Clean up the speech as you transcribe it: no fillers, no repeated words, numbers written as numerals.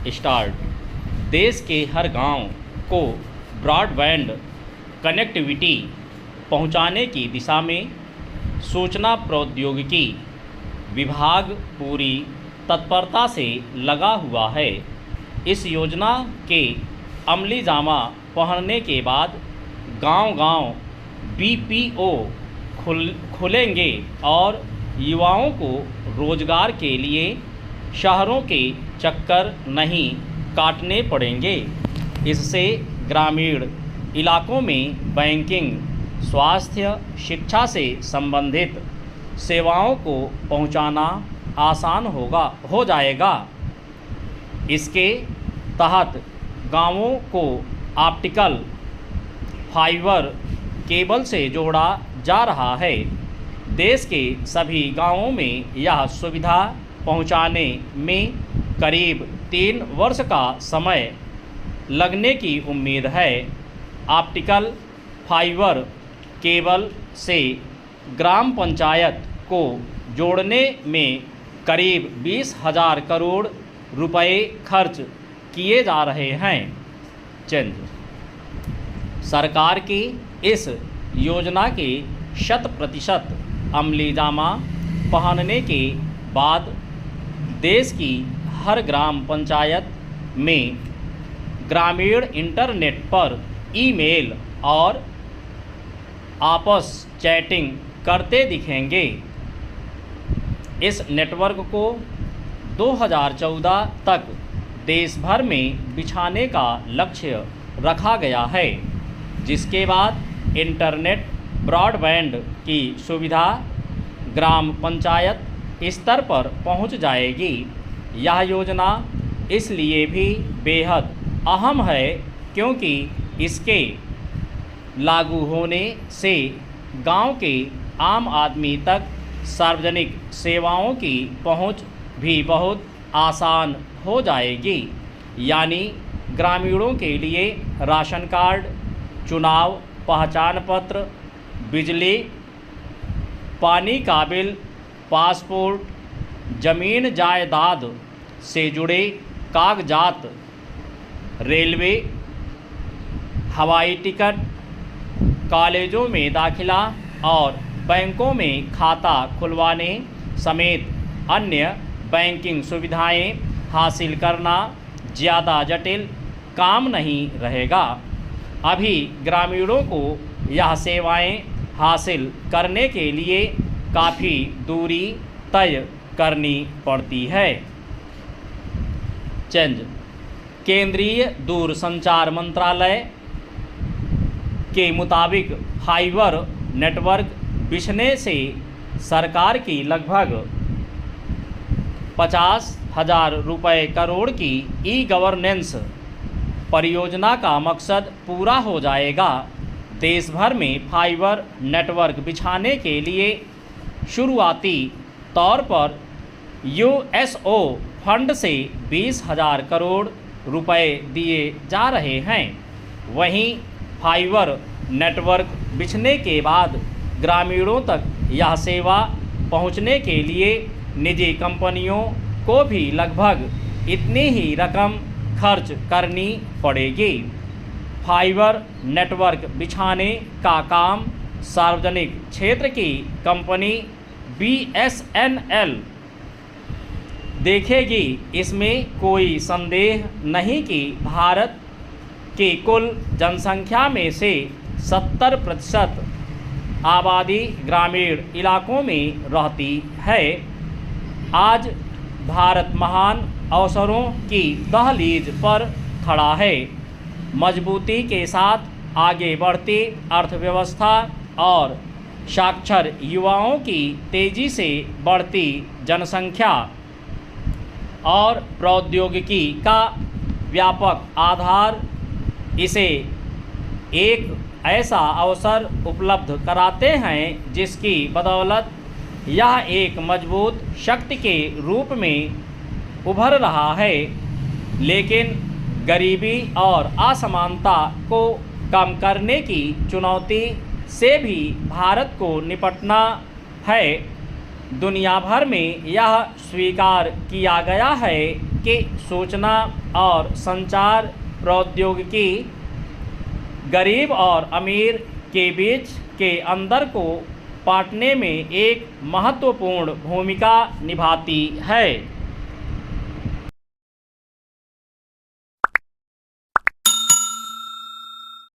Start देश के हर गांव को ब्रॉडबैंड कनेक्टिविटी पहुंचाने की दिशा में सूचना प्रौद्योगिकी विभाग पूरी तत्परता से लगा हुआ है। इस योजना के अमलीजामा पड़ने के बाद गांव-गांव बीपीओ खुलेंगे और युवाओं को रोजगार के लिए शहरों के चक्कर नहीं काटने पड़ेंगे। इससे ग्रामीण इलाकों में बैंकिंग, स्वास्थ्य, शिक्षा से संबंधित सेवाओं को पहुंचाना आसान हो जाएगा। इसके तहत गांवों को ऑप्टिकल फाइबर केबल से जोड़ा जा रहा है। देश के सभी गांवों में यह सुविधा पहुंचाने में करीब 3 वर्ष का समय लगने की उम्मीद है। ऑप्टिकल फाइबर केबल से ग्राम पंचायत को जोड़ने में करीब 20,000 करोड़ रुपए खर्च किए जा रहे हैं। सरकार की इस योजना के 100% अमलीजामा पहनने के बाद देश की हर ग्राम पंचायत में ग्रामीण इंटरनेट पर ईमेल और आपस चैटिंग करते दिखेंगे। इस नेटवर्क को 2014 तक देश भर में बिछाने का लक्ष्य रखा गया है, जिसके बाद इंटरनेट ब्रॉडबैंड की सुविधा ग्राम पंचायत स्तर पर पहुंच जाएगी। यह योजना इसलिए भी बेहद अहम है क्योंकि इसके लागू होने से गांव के आम आदमी तक सार्वजनिक सेवाओं की पहुंच भी बहुत आसान हो जाएगी। यानी ग्रामीणों के लिए राशन कार्ड, चुनाव पहचान पत्र, बिजली पानी का बिल, पासपोर्ट, ज़मीन जायदाद से जुड़े कागजात, रेलवे, हवाई टिकट, कॉलेजों में दाखिला और बैंकों में खाता खुलवाने समेत अन्य बैंकिंग सुविधाएं हासिल करना ज़्यादा जटिल काम नहीं रहेगा। अभी ग्रामीणों को यह सेवाएं हासिल करने के लिए काफ़ी दूरी तय करनी पड़ती है। केंद्रीय दूरसंचार मंत्रालय के मुताबिक फाइबर नेटवर्क बिछने से सरकार की लगभग 50,000 रुपये करोड़ की ई-गवर्नेंस परियोजना का मकसद पूरा हो जाएगा। देश भर में फाइबर नेटवर्क बिछाने के लिए शुरुआती तौर पर यूएसओ फंड से 20,000 करोड़ रुपए दिए जा रहे हैं। वहीं फाइबर नेटवर्क बिछने के बाद ग्रामीणों तक यह सेवा पहुंचने के लिए निजी कंपनियों को भी लगभग इतनी ही रकम खर्च करनी पड़ेगी। फाइबर नेटवर्क बिछाने का काम सार्वजनिक क्षेत्र की कंपनी BSNL देखेगी। इसमें कोई संदेह नहीं कि भारत की कुल जनसंख्या में से 70% आबादी ग्रामीण इलाकों में रहती है। आज भारत महान अवसरों की दहलीज पर खड़ा है। मजबूती के साथ आगे बढ़ती अर्थव्यवस्था और साक्षर युवाओं की तेज़ी से बढ़ती जनसंख्या और प्रौद्योगिकी का व्यापक आधार इसे एक ऐसा अवसर उपलब्ध कराते हैं जिसकी बदौलत यह एक मजबूत शक्ति के रूप में उभर रहा है। लेकिन गरीबी और असमानता को कम करने की चुनौती से भी भारत को निपटना है। दुनिया भर में यह स्वीकार किया गया है के सूचना और संचार प्रौद्योगिकी गरीब और अमीर के बीच के अंतर को पाटने में एक महत्वपूर्ण भूमिका निभाती है।